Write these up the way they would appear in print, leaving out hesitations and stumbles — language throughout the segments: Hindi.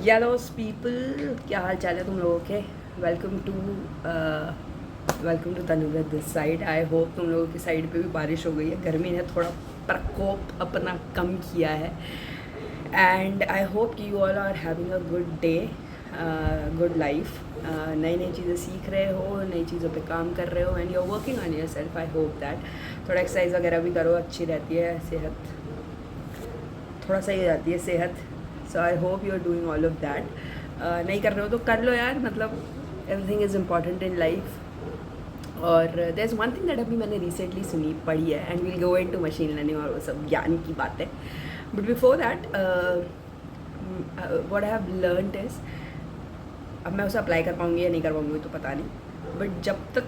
या दोस्त पीपल, क्या हाल चाल है तुम लोगों के। Welcome to Tanuja this side. I hope तुम लोगों की साइड पे भी बारिश हो गई है। गर्मी ने थोड़ा प्रकोप अपना कम किया है एंड आई होप कि you all are having a good day, good life. नई नई चीज़ें सीख रहे हो, नई चीज़ों पे काम कर रहे हो and you are working on yourself. I hope that थोड़ा एक्सरसाइज वगैरह भी करो, अच्छी रहती है सेहत, थोड़ा सही हो जाती है सेहत। So I hope you are doing all of that. नहीं कर रहे हो तो कर लो यार, मतलब everything is important in life. और there is one thing that अभी मैंने रिसेंटली सुनी पढ़ी है and will go into machine learning और वो सब ज्ञान की बातें। But before that what I have learned is, अब मैं उसे अप्लाई कर पाऊँगी या नहीं कर पाऊँगी तो पता नहीं, बट जब तक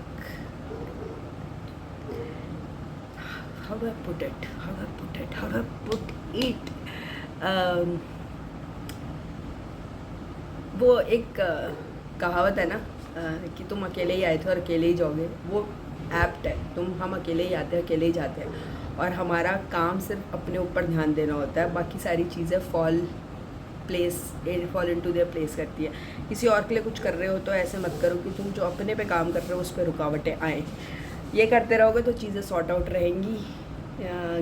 how do I put it, वो एक कहावत है ना, कि तुम अकेले ही आए थे और अकेले ही जाओगे। वो एप्ट है। हम अकेले ही आते हैं, अकेले ही जाते हैं और हमारा काम सिर्फ अपने ऊपर ध्यान देना होता है। बाकी सारी चीज़ें फॉल इनटू देयर प्लेस करती है। किसी और के लिए कुछ कर रहे हो तो ऐसे मत करो कि तुम जो अपने पे काम कर रहे हो उस पर रुकावटें आएँ। ये करते रहोगे तो चीज़ें सॉर्ट आउट रहेंगी।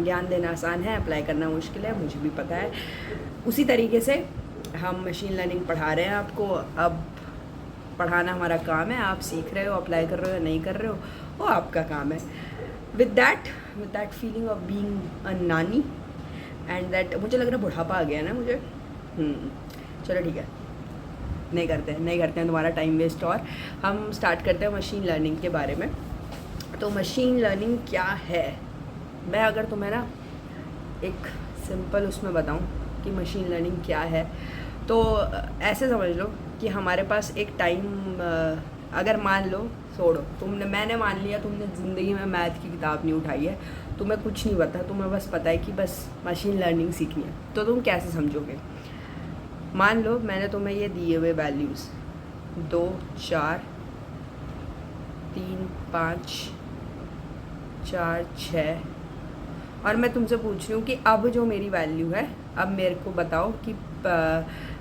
ज्ञान देना आसान है, अप्लाई करना मुश्किल है, मुझे भी पता है। उसी तरीके से हम मशीन लर्निंग पढ़ा रहे हैं आपको। अब पढ़ाना हमारा काम है, आप सीख रहे हो, अप्लाई कर रहे हो या नहीं कर रहे हो, वो आपका काम है। With that feeling of being a नानी एंड दैट, मुझे लग रहा है बुढ़ापा आ गया है ना मुझे। चलो ठीक है, नहीं करते हैं तुम्हारा टाइम वेस्ट। और हम स्टार्ट करते हैं मशीन लर्निंग के बारे में। तो मशीन लर्निंग क्या है, मैं अगर तुम्हें ना एक सिंपल उसमें बताऊं कि मशीन लर्निंग क्या है, तो ऐसे समझ लो कि हमारे पास एक टाइम, अगर मान लो, छोड़ो, मैंने मान लिया तुमने ज़िंदगी में मैथ की किताब नहीं उठाई है, तुम्हें कुछ नहीं पता, तुम्हें बस पता है कि बस मशीन लर्निंग सीखनी है, तो तुम कैसे समझोगे। मान लो मैंने तुम्हें ये दिए हुए वैल्यूज़ 2 4 3 5 4 6, और मैं तुमसे पूछ रही हूँ कि अब जो मेरी वैल्यू है, अब मेरे को बताओ कि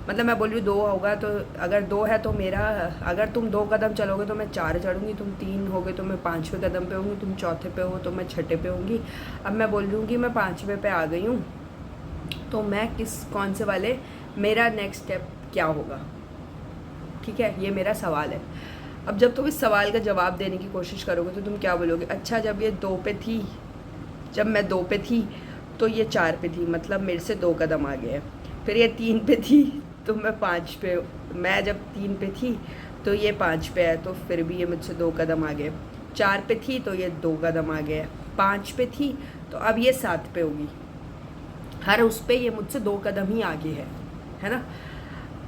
मतलब मैं बोल रही हूँ 2 होगा, तो अगर 2 है तो मेरा, अगर तुम 2 कदम चलोगे तो मैं 4 चढ़ूँगी, तुम 3 होगे तो मैं 5वें कदम पे होंगी, तुम 4थे पे हो तो मैं 6ठे पे होंगी। अब मैं बोल रही हूँ कि मैं 5वें पे आ गई हूँ, तो मैं कौन से वाले, मेरा नेक्स्ट स्टेप क्या होगा। ठीक है, ये मेरा सवाल है। अब जब तुम इस सवाल का जवाब देने की कोशिश करोगे तो तुम क्या बोलोगे, अच्छा जब ये 2 पे थी, जब मैं 2 पे थी तो ये 4 पे थी, मतलब मेरे से 2 कदम आगे है। फिर ये 3 पे थी तो मैं 5 पे, मैं जब 3 पे थी तो ये 5 पे है, तो फिर भी ये मुझसे 2 कदम आगे। 4 पे थी तो ये 2 कदम आगे, 5 पे थी तो अब ये 7 पे होगी। हर उस पे ये मुझसे 2 कदम ही आगे है ना।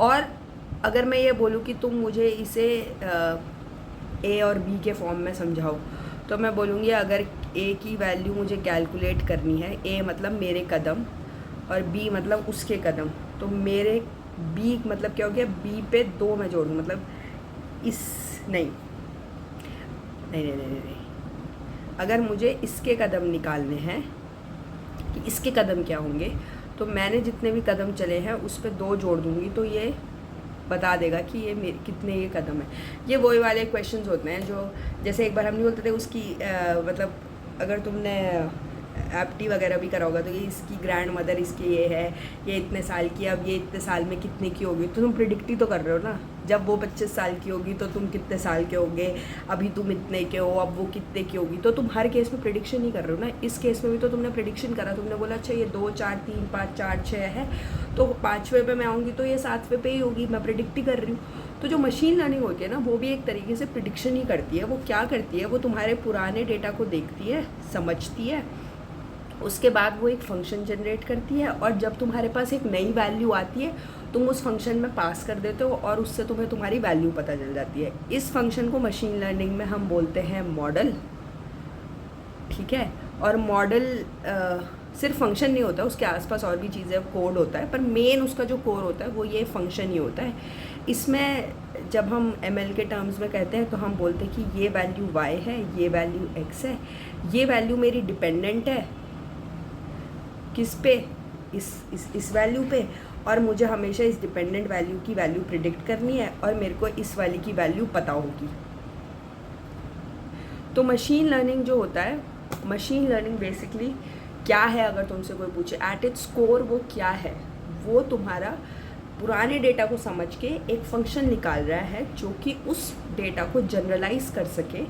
और अगर मैं ये बोलूँ कि तुम मुझे इसे ए और बी के फॉर्म में समझाओ, तो मैं बोलूँगी अगर ए की वैल्यू मुझे कैलकुलेट करनी है, ए मतलब मेरे कदम और बी मतलब उसके कदम, तो मेरे बी मतलब क्या हो गया, बी पे 2 मैं जोड़ दूँ, मतलब इस नहीं नहीं नहीं नहीं नहीं, अगर मुझे इसके कदम निकालने हैं कि इसके कदम क्या होंगे, तो मैंने जितने भी कदम चले हैं उस पर 2 जोड़ दूँगी, तो ये बता देगा कि ये मेरे कितने ये कदम है। ये वही वाले क्वेश्चंस होते हैं जो, जैसे एक बार हम नहीं बोलते थे उसकी मतलब अगर तुमने एप्टी वगैरह भी करा होगा तो ये इसकी ग्रैंड मदर इसकी ये है, ये इतने साल की, अब ये इतने साल में कितने की होगी, तो तुम प्रिडिक्ट ही तो कर रहे हो ना। जब वो 25 साल की होगी तो तुम कितने साल के होगे, अभी तुम इतने के हो, अब वो कितने की होगी, तो तुम हर केस में प्रिडिक्शन ही कर रहे हो ना। इस केस में भी तो तुमने प्रिडिक्शन करा, तुमने बोला अच्छा ये 2 4 3 5 4 6 है, तो 5वें पे मैं आऊँगी तो ये 7वें पे ही होगी, मैं प्रिडिक्ट ही कर रही हूँ। तो जो मशीन लर्निंग होती है ना, वो भी एक तरीके से प्रिडिक्शन ही करती है। वो क्या करती है, वो तुम्हारे पुराने डेटा को देखती है, समझती है, उसके बाद वो एक फंक्शन जनरेट करती है, और जब तुम्हारे पास एक नई वैल्यू आती है तुम उस फंक्शन में पास कर देते हो और उससे तुम्हें तुम्हारी वैल्यू पता चल जाती है। इस फंक्शन को मशीन लर्निंग में हम बोलते हैं मॉडल। ठीक है, और मॉडल सिर्फ फंक्शन नहीं होता, उसके आसपास और भी चीज़ें, कोड होता है, पर मेन उसका जो कोर होता है वो ये फंक्शन ही होता है। इसमें जब हम ML के टर्म्स में कहते हैं तो हम बोलते हैं कि ये वैल्यू y है, ये वैल्यू x है, ये वैल्यू मेरी डिपेंडेंट है किस पे, इस वैल्यू पे, और मुझे हमेशा इस डिपेंडेंट वैल्यू की वैल्यू प्रिडिक्ट करनी है और मेरे को इस वाली की वैल्यू पता होगी। तो मशीन लर्निंग जो होता है, मशीन लर्निंग बेसिकली क्या है, अगर तुमसे कोई पूछे एट इट्स कोर वो क्या है, वो तुम्हारा पुराने डेटा को समझ के एक फंक्शन निकाल रहा है जो कि उस डेटा को जनरलाइज कर सके,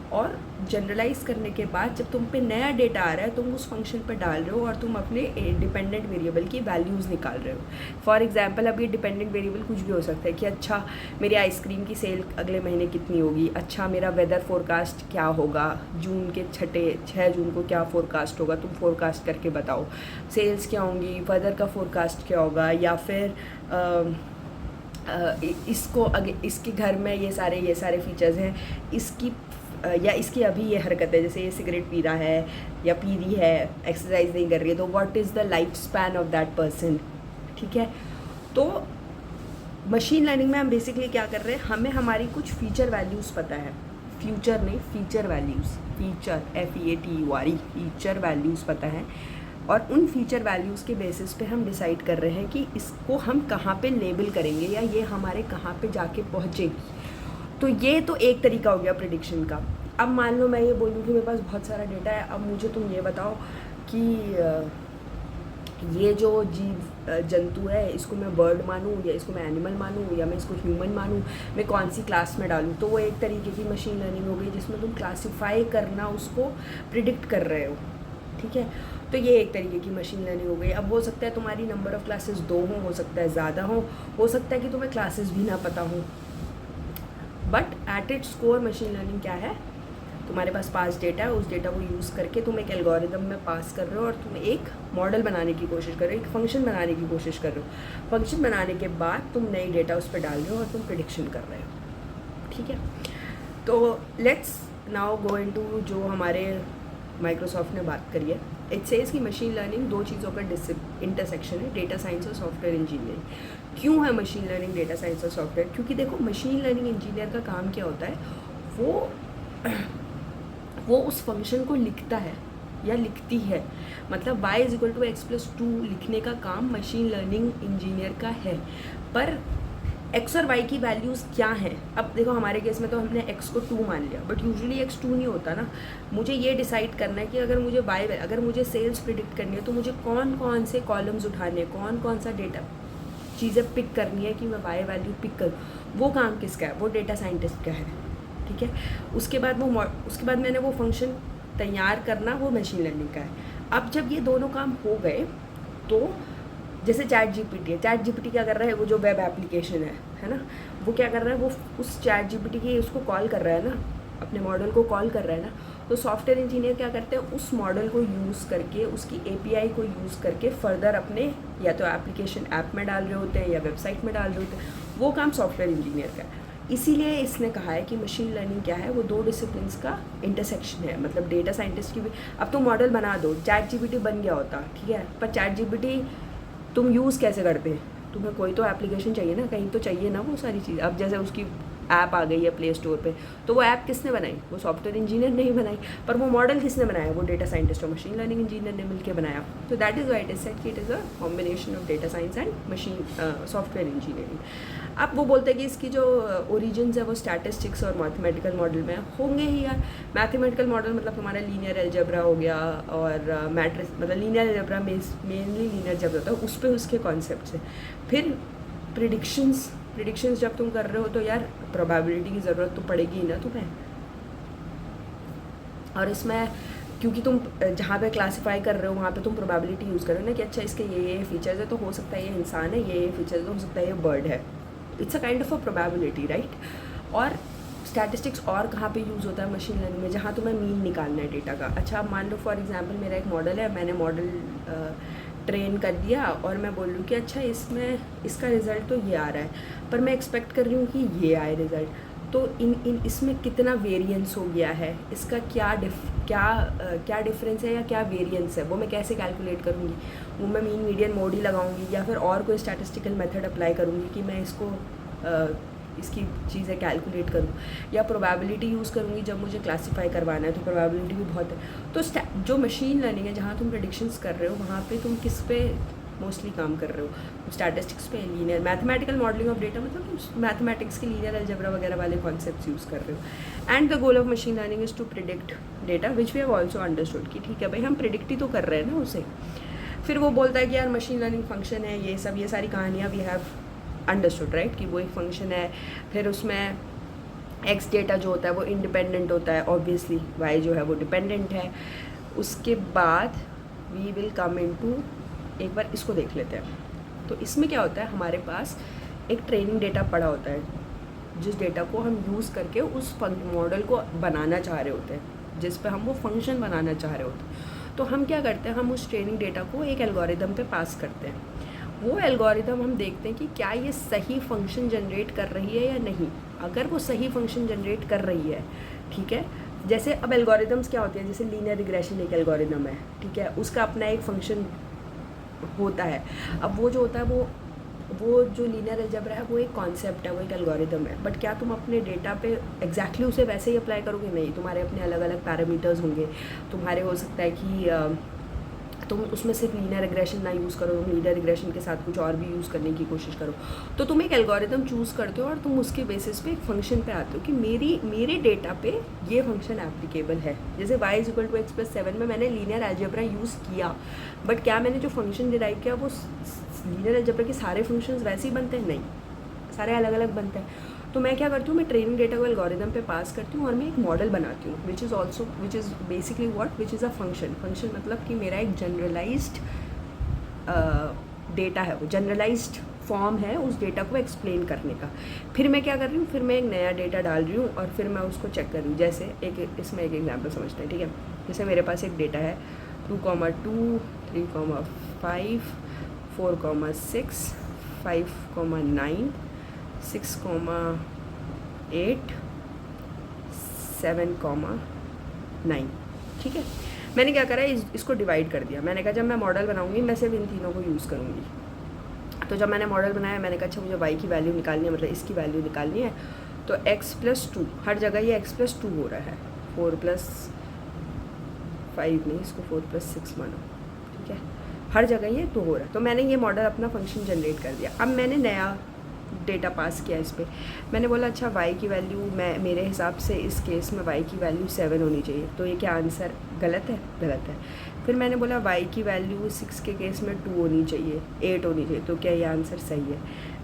और जनरलाइज करने के बाद जब तुम पे नया डेटा आ रहा है तुम उस फंक्शन पर डाल रहे हो और तुम अपने डिपेंडेंट वेरिएबल की वैल्यूज़ निकाल रहे हो। फॉर एग्जांपल अब ये डिपेंडेंट वेरिएबल कुछ भी हो सकता है कि अच्छा मेरी आइसक्रीम की सेल अगले महीने कितनी होगी, अच्छा मेरा वेदर फोरकास्ट क्या होगा, जून के 6 जून को क्या फोरकास्ट होगा, तुम फोरकास्ट करके बताओ, सेल्स क्या होंगी, वेदर का फोरकास्ट क्या होगा, या फिर इसके घर में ये सारे फीचर्स हैं, इसकी या इसकी अभी ये हरकत है, जैसे ये सिगरेट पी रहा है या पी रही है, एक्सरसाइज नहीं कर रही है, तो what is the life span of that person. ठीक है, तो मशीन लर्निंग में हम बेसिकली क्या कर रहे हैं, हमें हमारी कुछ फीचर वैल्यूज़ पता है, फ्यूचर नहीं feature values, feature FEATURE feature values पता है, और उन फीचर वैल्यूज़ के बेसिस पे हम डिसाइड कर रहे हैं कि इसको हम कहाँ पे लेबल करेंगे या ये हमारे कहाँ पे जाके पहुँचेगी। तो ये तो एक तरीका हो गया प्रिडिक्शन का। अब मान लो मैं ये बोलूँ कि मेरे पास बहुत सारा डेटा है, अब मुझे तुम ये बताओ कि ये जो जीव जंतु है इसको मैं बर्ड मानूँ या इसको मैं एनिमल मानूँ या मैं इसको ह्यूमन मानूँ, मैं कौन सी क्लास में डालूँ। तो वो एक तरीके की मशीन लर्निंग हो गई जिसमें तुम क्लासीफाई करना उसको प्रिडिक्ट कर रहे हो। ठीक है, तो ये एक तरीके की मशीन लर्निंग हो गई। अब हो सकता है तुम्हारी नंबर ऑफ़ क्लासेस 2 हो सकता है ज़्यादा हो सकता है कि तुम्हें क्लासेस भी ना पता हो, but at its core machine learning क्या है, तुम्हारे पास पास डेटा है, उस डेटा को यूज़ करके तुम एक एल्गोरिदम में पास कर रहे हो और तुम एक मॉडल बनाने की कोशिश कर रहे हो, एक फंक्शन बनाने की कोशिश कर रहे हो। फंक्शन बनाने के बाद तुम नई डेटा उस पर डाल रहे हो और तुम प्रिडिक्शन कर रहे हो। ठीक है, तो लेट्स नाउ गो इनटू जो हमारे माइक्रोसॉफ्ट ने बात करी है। इट सेज कि मशीन लर्निंग 2 चीज़ों का इंटरसेक्शन है, डेटा साइंस और सॉफ्टवेयर इंजीनियरिंग। क्यों है मशीन लर्निंग डेटा साइंस और सॉफ्टवेयर? क्योंकि देखो मशीन लर्निंग इंजीनियर का काम क्या होता है, वो उस फंक्शन को लिखता है या लिखती है, मतलब y = x+2 लिखने का काम मशीन लर्निंग इंजीनियर का है। पर x और y की वैल्यूज़ क्या हैं? अब देखो हमारे केस में तो हमने x को 2 मान लिया, बट यूजुअली x 2 नहीं होता ना। मुझे ये डिसाइड करना है कि अगर मुझे सेल्स प्रिडिक्ट करनी है तो मुझे कौन कौन से कॉलम्स उठाने हैं, कौन कौन सा डेटा चीज़ें पिक करनी है कि मैं y वैल्यू पिक करूँ। वो काम किसका है? वो डेटा साइंटिस्ट का है। ठीक है, उसके बाद मैंने वो फंक्शन तैयार करना, वो मशीन लर्निंग का है। अब जब ये दोनों काम हो गए तो जैसे चैट जीपीटी है, चैट जीपीटी क्या कर रहा है, वो जो वेब एप्लीकेशन है ना, वो क्या कर रहा है, वो उस चैट जीपीटी की उसको कॉल कर रहा है ना, अपने मॉडल को कॉल कर रहा है ना। तो सॉफ्टवेयर इंजीनियर क्या करते हैं, उस मॉडल को यूज़ करके, उसकी API को यूज़ करके फर्दर अपने या तो एप्लीकेशन ऐप में डाल रहे होते हैं या वेबसाइट में डाल रहे होते हैं। वो काम सॉफ्टवेयर इंजीनियर का है। इसीलिए इसने कहा है कि मशीन लर्निंग क्या है, वो 2 डिसिप्लिन्स का इंटरसेक्शन है। मतलब डेटा साइंटिस्ट की भी, अब तुम मॉडल बना दो, चैट जीपीटी बन गया होता, ठीक है, पर चैट जीपीटी तुम यूज़ कैसे करते हैं? तुम्हें कोई तो एप्लीकेशन चाहिए ना, कहीं तो चाहिए ना वो सारी चीज़। अब जैसे उसकी ऐप आ गई है प्ले स्टोर पे, तो वो ऐप किसने बनाई? वो सॉफ्टवेयर इंजीनियर नहीं बनाई, पर वो मॉडल किसने बनाया? वो डेटा साइंटिस्ट और मशीन लर्निंग इंजीनियर ने मिलकर बनाया। तो that is why it is said कि it is a combination of data science and software engineering. अब वो बोलते हैं कि इसकी जो ओरिजिन्स है वो स्टैटिस्टिक्स और मैथमेटिकल मॉडल में होंगे ही यार। मैथमेटिकल मॉडल मतलब तुम्हारा लीनियर अलजेब्रा हो गया, और मैट्रिक्स मतलब linear algebra mainly linear algebra होता है, उस पर उसके कॉन्सेप्ट्स हैं। फिर प्रिडिक्शंस जब तुम कर रहे हो तो यार प्रोबेबिलिटी की ज़रूरत तो पड़ेगी ही ना तुम्हें। और इसमें क्योंकि तुम जहाँ पे क्लासीफाई कर रहे हो वहाँ पे तुम प्रोबेबिलिटी यूज़ कर रहे हो ना कि अच्छा इसके ये फीचर्स है तो हो सकता है ये इंसान है, ये फीचर्स तो हो सकता है ये बर्ड है। It's a kind of a probability, right. और स्टैटिस्टिक्स और कहाँ पे यूज़ होता है मशीन लर्निंग में? जहाँ तुम्हें मीन निकालना है डेटा का। अच्छा अब मान लो फॉर एग्जांपल मेरा एक मॉडल है, मैंने मॉडल ट्रेन कर दिया और मैं बोल लूँ कि अच्छा इसका रिज़ल्ट तो ये आ रहा है, पर मैं एक्सपेक्ट कर रही हूँ कि ये आए रिज़ल्ट, तो इसमें कितना वेरिएंस हो गया है, इसका क्या डिफरेंस है या क्या वेरिएंस है, वो मैं कैसे कैलकुलेट करूँगी? वो मैं मीन मीडियन मोड ही लगाऊँगी या फिर और कोई स्टैटिस्टिकल मेथड अप्लाई करूँगी कि मैं इसकी चीज़ें कैलकुलेट करूँ, या प्रोबेबिलिटी यूज़ करूँगी जब मुझे क्लासीफाई करवाना है, तो प्रोबेबिलिटी भी बहुत है। तो जो मशीन लर्निंग है, जहाँ तुम प्रेडिक्शंस कर रहे हो वहाँ पे तुम किस पे मोस्टली काम कर रहे हो स्टैटिस्टिक्स पे, linear mathematical modelling of data, मतलब मैथमेटिक्स के लीनियर अलजेब्रा वगैरह वाले कॉन्सेप्ट्स यूज़ कर रहे हो। And the goal of machine learning is to predict data which we have also understood कि ठीक है भाई हम प्रिडिक्ट ही तो कर रहे हैं ना उसे। फिर वो बोलता है कि यार मशीन लर्निंग फंक्शन है, ये सब ये सारी कहानियाँ वी हैव अंडरस्टूड राइट, कि वो एक फंक्शन है। फिर उसमें एक्स डेटा जो होता है वो इंडिपेंडेंट होता है ऑब्वियसली, वाई जो है वो डिपेंडेंट है। उसके बाद वी विल कम इनटू, एक बार इसको देख लेते हैं। तो इसमें क्या होता है, हमारे पास एक ट्रेनिंग डेटा पड़ा होता है, जिस डेटा को हम यूज़ करके उस मॉडल को बनाना चाह रहे होते हैं, जिस पे हम वो फंक्शन बनाना चाह रहे होते हैं। तो हम क्या करते हैं, हम उस ट्रेनिंग डेटा को एक एल्गोरिदम पे पास करते हैं। वो एल्गोरिदम हम देखते हैं कि क्या ये सही फंक्शन जनरेट कर रही है या नहीं। अगर वो सही फंक्शन जनरेट कर रही है, ठीक है, जैसे अब एल्गोरिदम्स क्या होते हैं, जैसे लीनियर रिग्रेशन एक एल्गोरिदम है, ठीक है, उसका अपना एक फंक्शन होता है। अब वो जो होता है वो जो लीनियर अलजेब्रा है वो एक कॉन्सेप्ट है, वो एक एल्गोरिदम है, बट क्या तुम अपने डेटा पे एग्जैक्टली उसे वैसे ही अप्लाई करोगे? नहीं, तुम्हारे अपने अलग अलग पैरामीटर्स होंगे। तुम्हारे हो सकता है कि तुम उसमें सिर्फ लीनियर रिग्रेशन ना यूज़ करो, तुम लीनियर रिग्रेशन के साथ कुछ और भी यूज़ करने की कोशिश करो। तो तुम एक एल्गोरिदम चूज़ करते हो और तुम उसके बेसिस पे एक फंक्शन पे आते हो कि मेरे डेटा पे ये फंक्शन एप्लीकेबल है। जैसे y = x+7 में मैंने लीनियर अलजेब्रा यूज़ किया, बट क्या मैंने जो फंक्शन डिराइव किया वो लीनियर अलजेब्रा के सारे फंक्शंस वैसे ही बनते हैं? नहीं, सारे अलग अलग बनते हैं। तो मैं क्या करती हूँ, मैं ट्रेनिंग डेटा को एल्गोरिदम पे पास करती हूँ और मैं एक मॉडल बनाती हूँ which is basically which is a function मतलब कि मेरा एक जनरलाइज्ड डेटा है, वो जनरलाइज्ड फॉर्म है उस डेटा को एक्सप्लेन करने का। फिर मैं क्या कर रही हूँ, फिर मैं एक नया डेटा डाल रही हूँ और फिर मैं उसको चेक कर रही हूँ। जैसे इसमें एक एग्जाम्पल समझते हैं, ठीक है। जैसे मेरे पास एक डेटा है 2,2, 3,5, 4,6, 5,9, 6,8, 7,9, ठीक है। मैंने क्या करा, इसको डिवाइड कर दिया। मैंने कहा जब मैं मॉडल बनाऊंगी मैं सिर्फ इन तीनों को यूज़ करूँगी। तो जब मैंने मॉडल बनाया, मैंने कहा अच्छा मुझे y की वैल्यू निकालनी है, मतलब इसकी वैल्यू निकालनी है। तो x+2, हर जगह ये x+2 हो रहा है, 4+5 नहीं, इसको 4+6 मानो, ठीक है। हर जगह ये 2 हो रहा है। तो मैंने ये मॉडल अपना फंक्शन जनरेट कर दिया। अब मैंने नया डेटा पास किया इस पर। मैंने बोला अच्छा y की वैल्यू, मेरे हिसाब से इस केस में y की वैल्यू 7 होनी चाहिए। तो ये क्या आंसर गलत है? गलत है। फिर मैंने बोला y की वैल्यू 6 के केस में 2 होनी चाहिए, 8 होनी चाहिए। तो क्या ये आंसर सही है?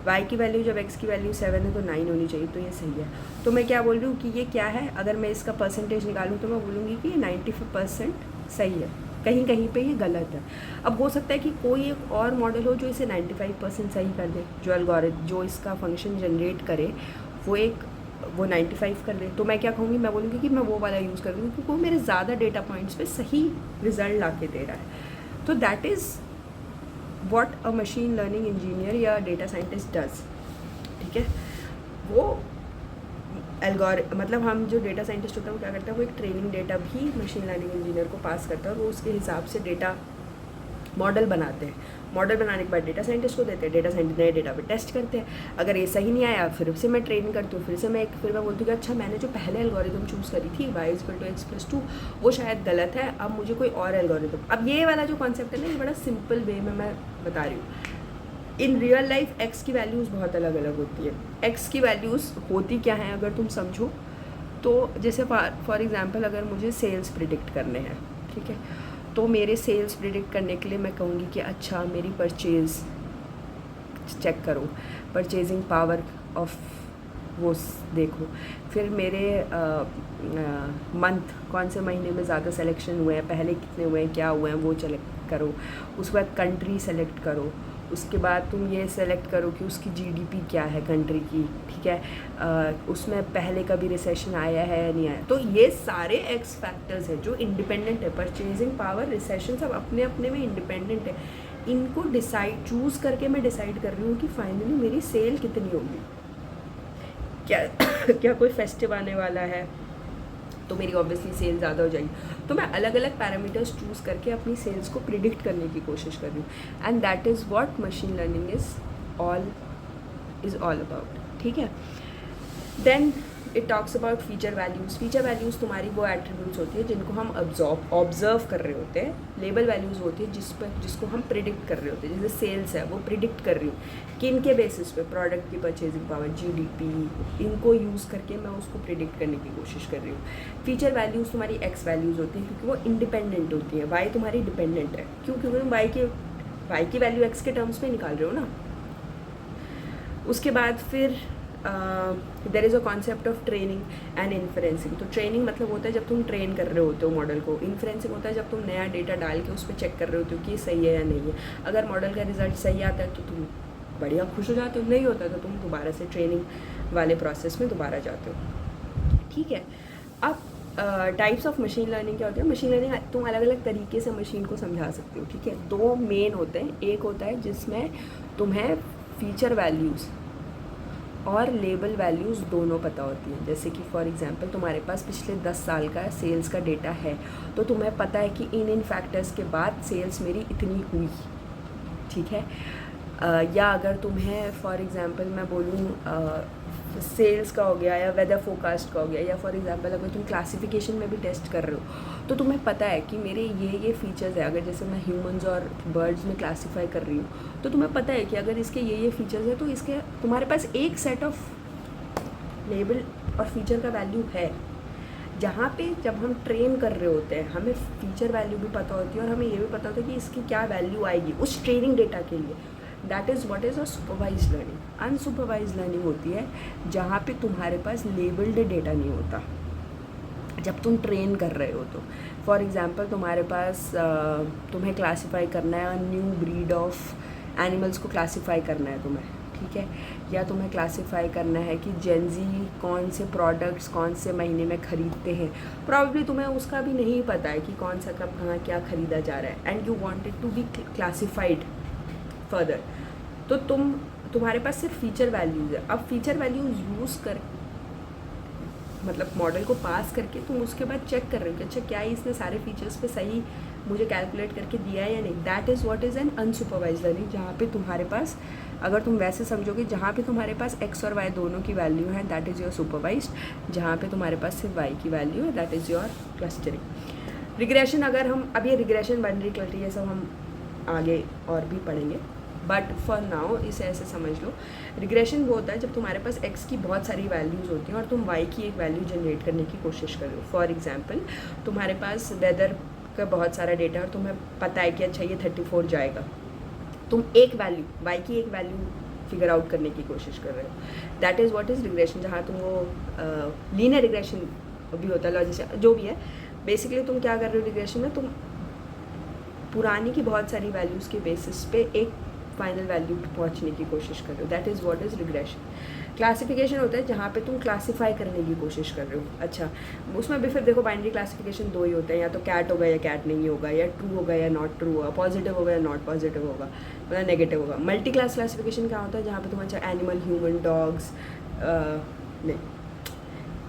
y की वैल्यू जब x की वैल्यू 7 है तो 9 होनी चाहिए, तो ये सही है। तो मैं क्या बोल रही हूँ कि ये क्या है, अगर मैं इसका परसेंटेज निकालूँ तो मैं बोलूँगी कि ये 95% सही है, कहीं कहीं पे ये गलत है। अब हो सकता है कि कोई एक और मॉडल हो जो इसे 95% सही कर दे, जो इसका फंक्शन जनरेट करे वो 95 कर दे। तो मैं क्या कहूँगी, मैं बोलूँगी कि मैं वो वाला यूज़ करूँगी क्योंकि वो मेरे ज़्यादा डेटा पॉइंट्स पे सही रिजल्ट ला के दे रहा है। तो that is what a machine learning engineer या डेटा साइंटिस्ट डज, ठीक है। वो मतलब हम जो डेटा साइंटिस्ट होता है वो क्या करता है, वो एक ट्रेनिंग डेटा भी मशीन लर्निंग इंजीनियर को पास करता है और वो उसके हिसाब से डेटा मॉडल बनाते हैं। मॉडल बनाने के बाद डेटा साइंटिस्ट को देते हैं, डेटा साइंटिस्ट नए डेटा पे टेस्ट करते हैं। अगर ये सही नहीं आया फिर से मैं ट्रेन करती हूँ, फिर मैं बोलती हूँ कि अच्छा मैंने जो पहले एल्गोरिदम चूज़ करी थी y = x+2 वो शायद गलत है, अब मुझे कोई और एल्गोरिदम। अब ये वाला जो कॉन्सेप्ट है ना, ये बड़ा सिंपल वे में मैं बता रही हूँ। इन रियल लाइफ x की वैल्यूज़ बहुत अलग अलग होती है। x की वैल्यूज़ होती क्या हैं अगर तुम समझो तो, जैसे फॉर एग्जांपल अगर मुझे सेल्स प्रिडिक्ट करने हैं, ठीक है, तो मेरे सेल्स प्रिडिक्ट करने के लिए मैं कहूँगी कि अच्छा मेरी परचेज़ चेक करो, परचेजिंग पावर ऑफ वो देखो, फिर मेरे मंथ कौन से महीने में ज़्यादा सिलेक्शन हुए हैं, पहले कितने हुए हैं, क्या हुए हैं वो सेलेक्ट करो। उसके बाद कंट्री सेलेक्ट करो, उसके बाद तुम ये सेलेक्ट करो कि उसकी जीडीपी क्या है कंट्री की, ठीक है, उसमें पहले कभी रिसेशन आया है या नहीं आया। तो ये सारे एक्स फैक्टर्स हैं जो इंडिपेंडेंट है। परचेजिंग पावर, रिसेशन सब अपने अपने में इंडिपेंडेंट है। इनको चूज़ करके मैं डिसाइड कर रही हूँ कि फाइनली मेरी सेल कितनी होगी। क्या कोई फेस्टिव आने वाला है तो मेरी ऑब्वियसली सेल ज़्यादा हो जाएगी। तो मैं अलग अलग पैरामीटर्स चूज़ करके अपनी सेल्स को प्रिडिक्ट करने की कोशिश कर रही हूँ। And that is what machine learning is all about, ठीक है। Then it talks about feature values. Feature values तुम्हारी वो एट्रीब्यूट्स होती है जिनको हम ऑब्जर्व कर रहे होते हैं। लेबल वैल्यूज़ होती है जिसको हम प्रिडिक्ट कर रहे होते हैं। जैसे सेल्स है, वो प्रिडिक्ट कर रही हूँ किन के बेसिस पे, प्रोडक्ट की परचेजिंग पावर, जीडीपी, इनको यूज़ करके मैं उसको प्रिडिक्ट करने की कोशिश कर रही हूँ। फीचर वैल्यूज़ तुम्हारी एक्स वैल्यूज़ होती हैं क्योंकि वो इंडिपेंडेंट होती है। वाई तुम्हारी डिपेंडेंट है, क्यों? क्योंकि तुम वाई की वैल्यू एक्स के टर्म्स में निकाल रहे हो ना। उसके बाद फिर there is a concept of training and inferencing. तो ट्रेनिंग मतलब होता है जब तुम ट्रेन कर रहे होते हो मॉडल को। इन्फ्रेंसिंग होता है जब तुम नया डेटा डाल के उस पर चेक कर रहे होते हो कि ये सही है या नहीं है। अगर मॉडल का रिजल्ट सही आता है तो तुम बढ़िया खुश हो जाते हो, नहीं होता तो तुम दोबारा से ट्रेनिंग वाले प्रोसेस में दोबारा जाते हो। ठीक है। अब टाइप्स ऑफ मशीन लर्निंग क्या होती है? मशीन लर्निंग तुम अलग अलग तरीके से मशीन को समझा सकते हो। ठीक है, दो मेन होते हैं। एक होता है जिसमें तुम्हें फीचर वैल्यूज़ और लेबल वैल्यूज़ दोनों पता होती हैं। जैसे कि फॉर एग्जांपल तुम्हारे पास पिछले 10 साल का सेल्स का डेटा है, तो तुम्हें पता है कि इन फैक्टर्स के बाद सेल्स मेरी इतनी हुई। ठीक है। या अगर तुम्हें फॉर एग्जांपल मैं बोलूँ सेल्स का हो गया या वेदर फोरकास्ट का हो गया, या फॉर एग्जांपल अगर तुम क्लासिफिकेशन में भी टेस्ट कर रहे हो तो तुम्हें पता है कि मेरे ये फीचर्स है। अगर जैसे मैं ह्यूमंस और बर्ड्स में क्लासीफाई कर रही हूँ तो तुम्हें पता है कि अगर इसके ये फीचर्स है तो इसके तुम्हारे पास एक सेट ऑफ लेबल और फीचर का वैल्यू है। जहाँ पे जब हम ट्रेन कर रहे होते हैं हमें फीचर वैल्यू भी पता होती है और हमें ये भी पता होता है कि इसकी क्या वैल्यू आएगी उस ट्रेनिंग डेटा के लिए। That is what is a supervised learning. Unsupervised learning होती है जहाँ पे तुम्हारे पास लेबल्ड डेटा नहीं होता जब तुम ट्रेन कर रहे हो। तो फॉर एग्जांपल तुम्हारे पास तुम्हें क्लासीफाई करना है न्यू ब्रीड ऑफ एनिमल्स को क्लासीफाई करना है तुम्हें। ठीक है। या तुम्हें क्लासीफाई करना है कि जेनजी कौन से प्रोडक्ट्स कौन से महीने में ख़रीदते हैं। प्रॉब्ली तुम्हें उसका भी नहीं पता है कि कौन सा कब कहाँ क्या ख़रीदा जा रहा है, and you wanted to be classified further. तो तुम्हारे पास सिर्फ फीचर वैल्यूज़ है। अब फीचर वैल्यूज़ यूज़ कर मतलब मॉडल को पास करके तुम उसके बाद चेक कर रहे हो कि अच्छा क्या इसने सारे फीचर्स पे सही मुझे कैलकुलेट करके दिया है या नहीं। That is what is an unsupervised learning. जहाँ पे तुम्हारे पास, अगर तुम वैसे समझोगे, जहाँ पे तुम्हारे पास एक्स और वाई दोनों की वैल्यू है दैट इज़ योर सुपरवाइज्ड। जहाँ पे तुम्हारे पास सिर्फ वाई की वैल्यू है that is your clustering. Regression, अगर हम अब ये रिग्रेशन बाइनरी क्लस्टरिंग ये सब हम आगे और भी पढ़ेंगे, बट फॉर नाउ इसे ऐसे समझ लो। रिग्रेशन वो होता है जब तुम्हारे पास एक्स की बहुत सारी वैल्यूज़ होती हैं और तुम वाई की एक वैल्यू जनरेट करने की कोशिश कर रहे हो। फॉर एग्जांपल तुम्हारे पास वेदर का बहुत सारा डेटा और तुम्हें पता है कि अच्छा ये 34 जाएगा। तुम एक वैल्यू वाई की एक वैल्यू फिगर आउट करने की कोशिश कर रहे हो। That is what is regression. जहाँ तुम वो लीनियर रिग्रेशन भी होता है, लॉजिक जो भी है। बेसिकली तुम क्या कर रहे हो रिग्रेशन में, तुम पुरानी की बहुत सारी वैल्यूज़ के बेसिस पे एक फाइनल वैल्यू पहुंचने की कोशिश कर रहे हो। That is what is regression. Classification होता है जहाँ पे तुम क्लासीफाई करने की कोशिश कर रहे हो। अच्छा, उसमें भी फिर देखो बाइनरी क्लासिफिकेशन दो ही होते हैं, या तो कैट होगा या कैट नहीं होगा, या ट्रू होगा या नॉट ट्रू होगा, पॉजिटिव होगा या नॉट पॉजिटिव होगा, मतलब नेगेटिव होगा। मल्टी क्लास क्लासिफिकेशन क्या होता है, जहाँ पे तुम अच्छा एनिमल, ह्यूमन,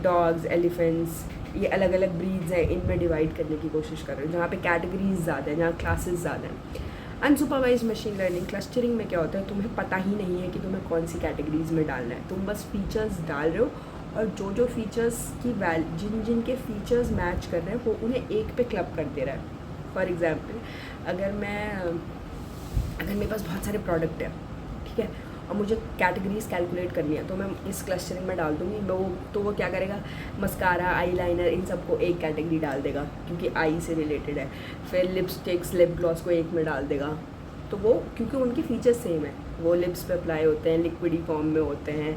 डॉग्स, एलिफेंट्स, ये अलग अलग ब्रीड्स हैं, इनमें डिवाइड करने की कोशिश कर रहे हो, जहाँ पे कैटेगरीज ज़्यादा हैं, जहाँ क्लासेस ज़्यादा हैं। अनसुपरवाइज मशीन लर्निंग क्लस्टरिंग में क्या होता है, तुम्हें पता ही नहीं है कि तुम्हें कौन सी कैटेगरीज में डालना है। तुम बस फीचर्स डाल रहे हो और जो फीचर्स की जिन के फीचर्स मैच कर रहे हैं वो उन्हें एक पे क्लब कर दे रहा है। फॉर एग्जांपल अगर मेरे पास बहुत सारे प्रोडक्ट हैं, ठीक है, और मुझे कैटेगरीज कैलकुलेट करनी है, तो मैं इस क्लस्टरिंग में डाल दूँगी। वो क्या करेगा, मस्कारा, आई लाइनर, इन सबको एक कैटेगरी डाल देगा क्योंकि आई से रिलेटेड है। फिर लिपस्टिक्स, लिप ग्लॉस को एक में डाल देगा। तो वो क्योंकि उनके फीचर्स सेम है, वो लिप्स पे अप्लाई होते हैं, लिक्विडी फॉर्म में होते हैं।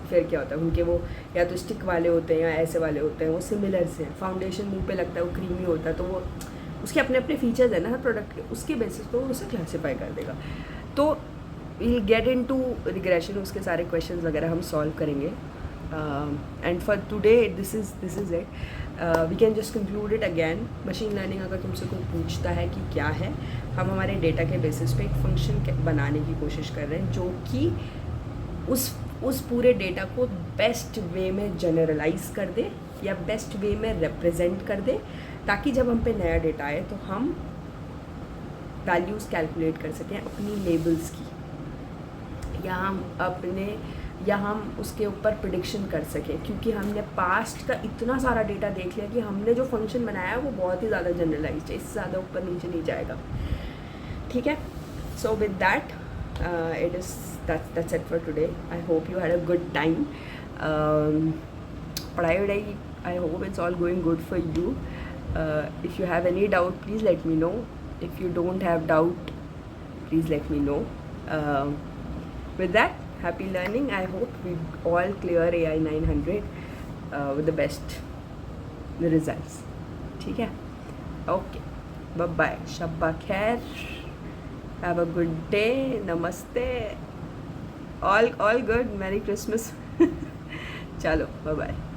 फिर क्या होता है, उनके वो या तो स्टिक वाले होते हैं या ऐसे वाले होते हैं, वो सिमिलर से हैं। फाउंडेशन मुँह पे लगता है वो क्रीमी होता है, तो वो उसके अपने अपने फीचर्स हैं ना हर प्रोडक्ट के, उसके बेसिस पर वो उसे क्लासीफाई कर देगा। तो we'll get into regression, उसके सारे questions वगैरह हम solve करेंगे। And for today this is it. We can just conclude it again. Machine learning अगर तुमसे कोई पूछता है कि क्या है, हम हमारे डेटा के बेसिस पे एक फंक्शन बनाने की कोशिश कर रहे हैं जो कि उस पूरे डेटा को बेस्ट वे में जनरलाइज कर दे या बेस्ट वे में रिप्रेजेंट कर दे, ताकि जब हम पे नया डेटा आए तो हम वैल्यूज़ कैलकुलेट कर सकें अपनी लेबल्स की, या हम अपने या हम उसके ऊपर प्रिडिक्शन कर सकें, क्योंकि हमने पास्ट का इतना सारा डेटा देख लिया कि हमने जो फंक्शन बनाया है वो बहुत ही ज़्यादा जनरलाइज्ड है, इससे ज़्यादा ऊपर नीचे नहीं जाएगा, ठीक है। So with that that's it for today. I hope you had a good time. पढ़ाई वढ़ाई, I hope it's all going good for you. If you have any doubt, please let me know. If you don't have doubt, please let me know. With that, happy learning. I hope we all clear AI 900 with the best results. ठीक है? Okay. Bye bye. Shabba khair. Have a good day. Namaste. All good. Merry Christmas. चलो, bye bye.